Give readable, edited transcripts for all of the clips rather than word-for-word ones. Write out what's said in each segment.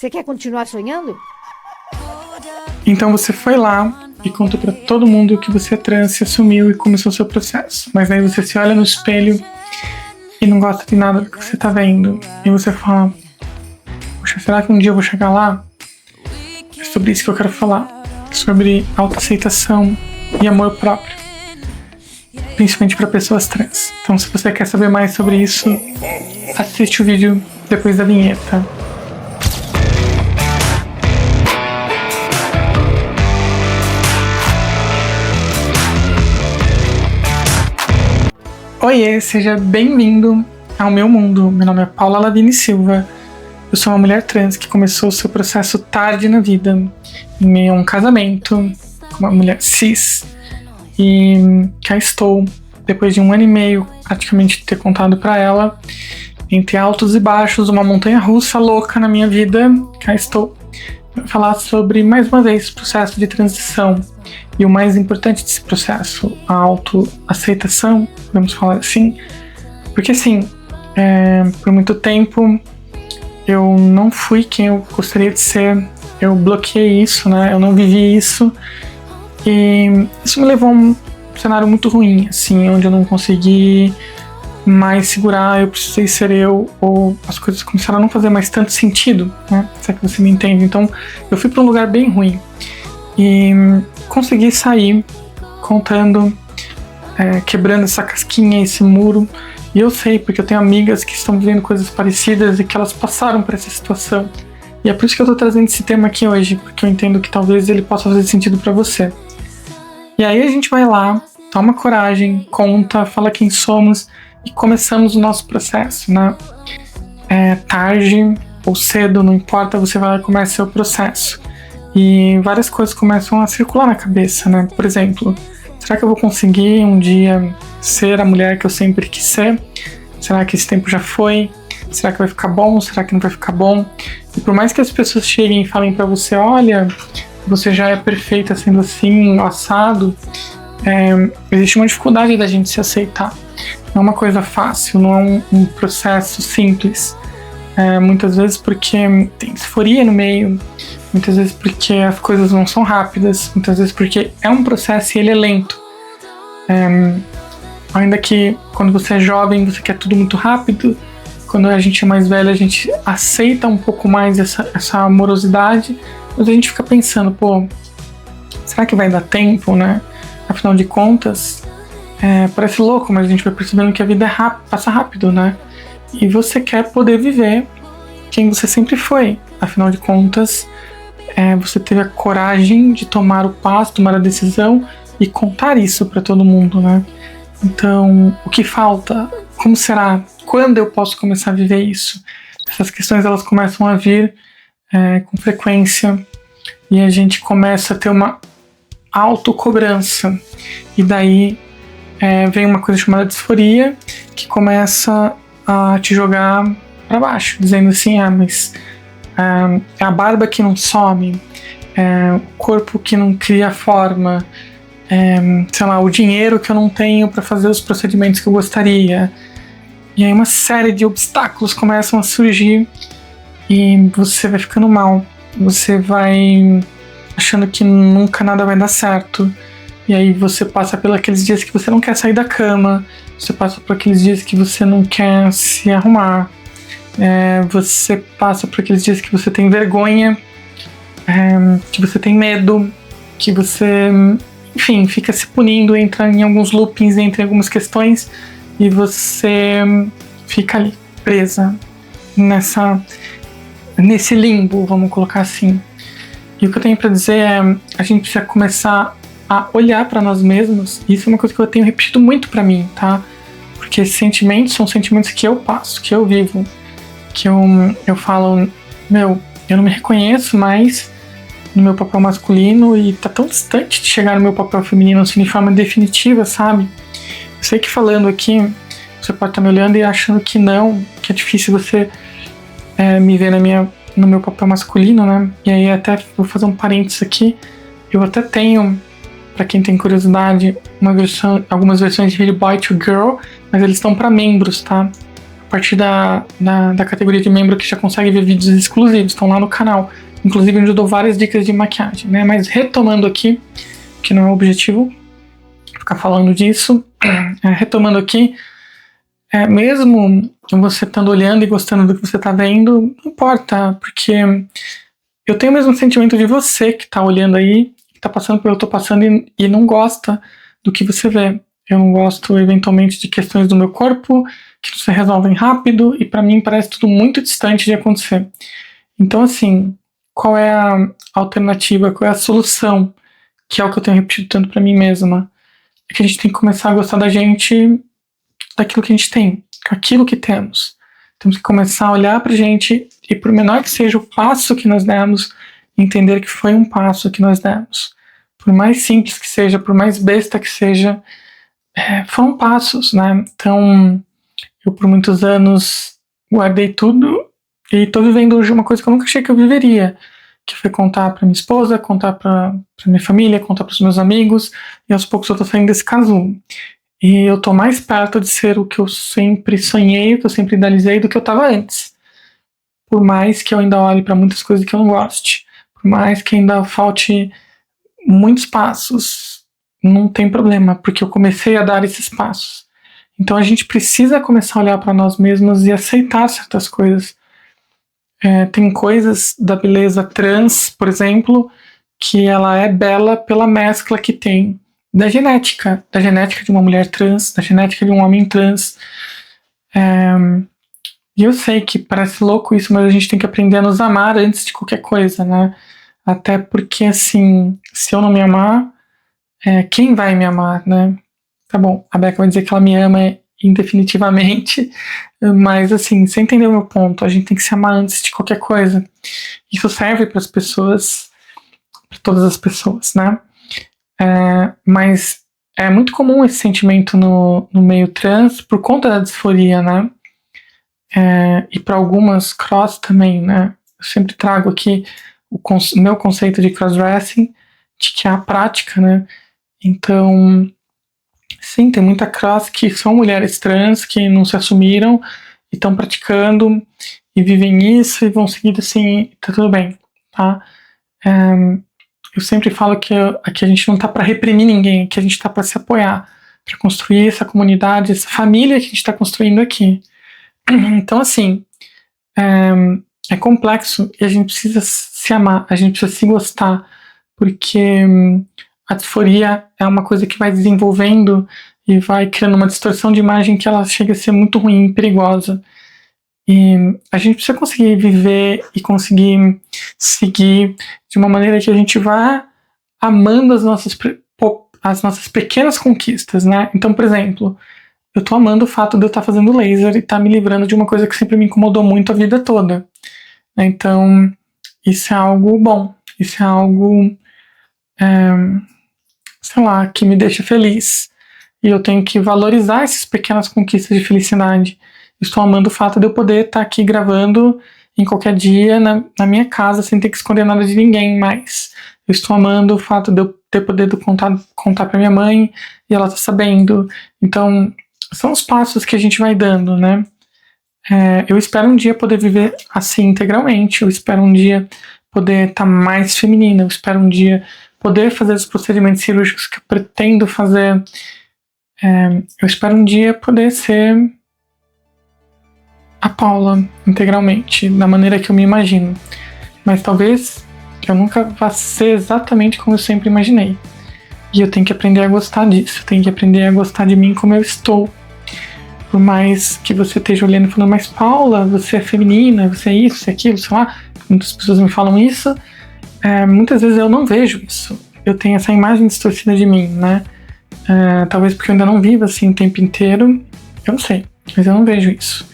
Você quer continuar sonhando? Então você foi lá e contou pra todo mundo que você é trans, se assumiu e começou o seu processo. Mas daí você se olha no espelho e não gosta de nada do que você tá vendo. E você fala, poxa, será que um dia eu vou chegar lá? É sobre isso que eu quero falar. Sobre autoaceitação e amor próprio. Principalmente para pessoas trans. Então se você quer saber mais sobre isso, assiste o vídeo depois da vinheta. Oiê, seja bem-vindo ao meu mundo. Meu nome é Paula Lavigne Silva. Eu sou uma mulher trans que começou o seu processo tarde na vida, em meio a um casamento com uma mulher cis. E cá estou, depois de 1 ano e meio, praticamente ter contado pra ela, entre altos e baixos, uma montanha russa louca na minha vida. Cá estou para falar sobre, mais uma vez, o processo de transição. E o mais importante desse processo, a autoaceitação, vamos falar assim. Porque assim, por muito tempo eu não fui quem eu gostaria de ser. Eu bloqueei isso, né? Eu não vivi isso. E isso me levou a um cenário muito ruim, assim, onde eu não consegui mais segurar, eu precisei ser eu, ou as coisas começaram a não fazer mais tanto sentido, né? Se é que você me entende. Então, eu fui para um lugar bem ruim. E consegui sair contando, quebrando essa casquinha, esse muro. E eu sei, porque eu tenho amigas que estão vivendo coisas parecidas e que elas passaram por essa situação. E é por isso que eu tô trazendo esse tema aqui hoje, porque eu entendo que talvez ele possa fazer sentido pra você. E aí a gente vai lá, toma coragem, conta, fala quem somos e começamos o nosso processo, né? Tarde ou cedo, não importa, você vai lá e começa seu processo. E várias coisas começam a circular na cabeça, né? Por exemplo, será que eu vou conseguir um dia ser a mulher que eu sempre quis ser? Será que esse tempo já foi? Será que vai ficar bom? Será que não vai ficar bom? E por mais que as pessoas cheguem e falem pra você, olha, você já é perfeita sendo assim, assado, existe uma dificuldade da gente se aceitar. Não é uma coisa fácil, não é um processo simples. Muitas vezes porque tem disforia no meio, muitas vezes porque as coisas não são rápidas, muitas vezes porque é um processo e ele é lento. Ainda que quando você é jovem você quer tudo muito rápido, quando a gente é mais velho a gente aceita um pouco mais essa amorosidade, mas a gente fica pensando, pô, será que vai dar tempo, né? Afinal de contas, parece louco, mas a gente vai percebendo que a vida passa rápido, né? E você quer poder viver quem você sempre foi. Afinal de contas, você teve a coragem de tomar o passo, tomar a decisão e contar isso para todo mundo, né? Então, o que falta? Como será? Quando eu posso começar a viver isso? Essas questões elas começam a vir com frequência e a gente começa a ter uma autocobrança. E daí vem uma coisa chamada disforia que começa a te jogar para baixo, dizendo assim, mas é a barba que não some, o corpo que não cria forma, sei lá, o dinheiro que eu não tenho para fazer os procedimentos que eu gostaria. E aí uma série de obstáculos começam a surgir e você vai ficando mal, você vai achando que nunca nada vai dar certo. E aí você passa por aqueles dias que você não quer sair da cama, você passa por aqueles dias que você não quer se arrumar, você passa por aqueles dias que você tem vergonha, que você tem medo, que você, enfim, fica se punindo, entra em alguns loopings, entra em algumas questões e você fica ali, presa nesse limbo, vamos colocar assim. E o que eu tenho pra dizer a gente precisa começar a olhar pra nós mesmos. Isso é uma coisa que eu tenho repetido muito pra mim, tá? Porque sentimentos são sentimentos que eu passo, que eu vivo, que eu falo, eu não me reconheço mais no meu papel masculino e tá tão distante de chegar no meu papel feminino assim, de forma definitiva, sabe? Eu sei que falando aqui, você pode estar me olhando e achando que não, que é difícil você me ver no meu papel masculino, né? E aí até vou fazer um parênteses aqui. Eu até tenho, pra quem tem curiosidade, algumas versões de Really Boy to Girl, mas eles estão pra membros, tá? partir da categoria de membro que já consegue ver vídeos exclusivos, estão lá no canal. Inclusive onde eu dou várias dicas de maquiagem, né? Mas retomando aqui, que não é o objetivo ficar falando disso, retomando aqui, mesmo você estando olhando e gostando do que você está vendo, não importa, porque eu tenho o mesmo sentimento de você que está olhando aí, que está passando pelo que eu estou passando e não gosta do que você vê. Eu não gosto, eventualmente, de questões do meu corpo que se resolvem rápido e para mim parece tudo muito distante de acontecer. Então, assim, qual é a alternativa, qual é a solução, que é o que eu tenho repetido tanto para mim mesma, é que a gente tem que começar a gostar da gente, daquilo que a gente tem, aquilo que temos. Temos que começar a olhar pra gente e por menor que seja o passo que nós demos, entender que foi um passo que nós demos. Por mais simples que seja, por mais besta que seja, foram passos, né? Então, eu por muitos anos guardei tudo e tô vivendo hoje uma coisa que eu nunca achei que eu viveria, que foi contar pra minha esposa, contar pra minha família, contar pros meus amigos, e aos poucos eu tô saindo desse casulo. E eu tô mais perto de ser o que eu sempre sonhei, o que eu sempre idealizei do que eu tava antes. Por mais que eu ainda olhe pra muitas coisas que eu não goste, por mais que ainda falte muitos passos, não tem problema, porque eu comecei a dar esses passos. Então a gente precisa começar a olhar pra nós mesmos e aceitar certas coisas. Tem coisas da beleza trans, por exemplo, que ela é bela pela mescla que tem da genética de uma mulher trans, da genética de um homem trans. E eu sei que parece louco isso, mas a gente tem que aprender a nos amar antes de qualquer coisa, né? Até porque, assim, se eu não me amar, quem vai me amar, né? Tá bom, a Becca vai dizer que ela me ama indefinitivamente, mas, assim, você entendeu o meu ponto, a gente tem que se amar antes de qualquer coisa. Isso serve para as pessoas, para todas as pessoas, né? Mas é muito comum esse sentimento no meio trans por conta da disforia, né? E para algumas cross também, né? Eu sempre trago aqui o meu conceito de crossdressing, de que é a prática, né? Então, sim, tem muita cross que são mulheres trans que não se assumiram e estão praticando e vivem isso e vão seguir assim, tá tudo bem, tá? Eu sempre falo que aqui a gente não tá para reprimir ninguém, que a gente tá para se apoiar, para construir essa comunidade, essa família que a gente tá construindo aqui. Então, assim, é complexo e a gente precisa se amar, a gente precisa se gostar, porque a disforia é uma coisa que vai desenvolvendo e vai criando uma distorção de imagem que ela chega a ser muito ruim e perigosa. E a gente precisa conseguir viver e conseguir seguir de uma maneira que a gente vá amando as nossas pequenas conquistas, né? Então, por exemplo, eu tô amando o fato de eu estar fazendo laser e me livrando de uma coisa que sempre me incomodou muito a vida toda. Então, isso é algo bom, isso é algo, sei lá, que me deixa feliz. E eu tenho que valorizar essas pequenas conquistas de felicidade. Estou amando o fato de eu poder estar aqui gravando em qualquer dia na minha casa sem ter que esconder nada de ninguém mais. Eu estou amando o fato de eu ter poder contar para minha mãe e ela tá sabendo. Então, são os passos que a gente vai dando, né? Eu espero um dia poder viver assim integralmente. Eu espero um dia poder estar mais feminina. Eu espero um dia poder fazer os procedimentos cirúrgicos que eu pretendo fazer. Eu espero um dia poder ser a Paula integralmente, da maneira que eu me imagino. Mas talvez eu nunca vá ser exatamente como eu sempre imaginei. E eu tenho que aprender a gostar disso. Eu tenho que aprender a gostar de mim como eu estou. Por mais que você esteja olhando e falando, mas Paula, você é feminina, você é isso, você é aquilo, sei lá. Muitas pessoas me falam isso. Muitas vezes eu não vejo isso. Eu tenho essa imagem distorcida de mim, né? Talvez porque eu ainda não vivo assim o tempo inteiro. Eu não sei, mas eu não vejo isso.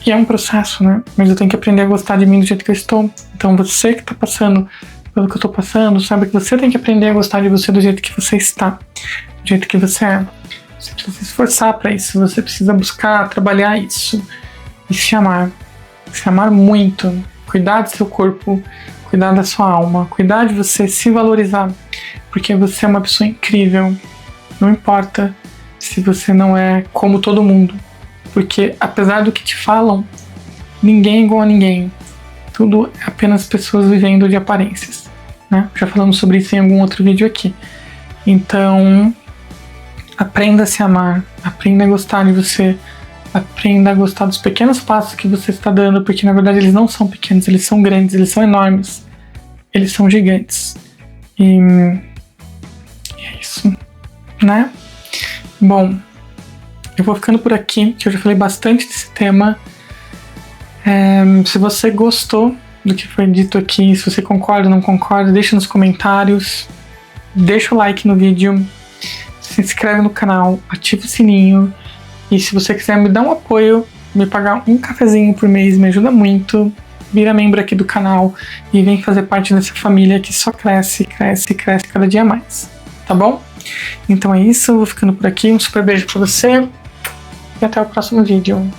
E é um processo, né? Mas eu tenho que aprender a gostar de mim do jeito que eu estou. Então você que tá passando pelo que eu tô passando, sabe que você tem que aprender a gostar de você do jeito que você está, do jeito que você é. Você precisa se esforçar para isso, você precisa buscar, trabalhar isso e se amar muito, cuidar do seu corpo, cuidar da sua alma, cuidar de você, se valorizar, porque você é uma pessoa incrível. Não importa se você não é como todo mundo, porque apesar do que te falam, ninguém é igual a ninguém. Tudo é apenas pessoas vivendo de aparências, né? Já falamos sobre isso em algum outro vídeo aqui. Então, aprenda a se amar, aprenda a gostar de você, aprenda a gostar dos pequenos passos que você está dando, porque na verdade eles não são pequenos, eles são grandes, eles são enormes, eles são gigantes. E é isso, né? Bom, eu vou ficando por aqui, que eu já falei bastante desse tema. Se você gostou do que foi dito aqui, se você concorda ou não concorda, deixa nos comentários, deixa o like no vídeo, se inscreve no canal, ativa o sininho. E se você quiser me dar um apoio, me pagar um cafezinho por mês, me ajuda muito. Vira membro aqui do canal e vem fazer parte dessa família que só cresce, cresce, cresce cada dia mais. Tá bom? Então é isso, vou ficando por aqui. Um super beijo pra você e até o próximo vídeo.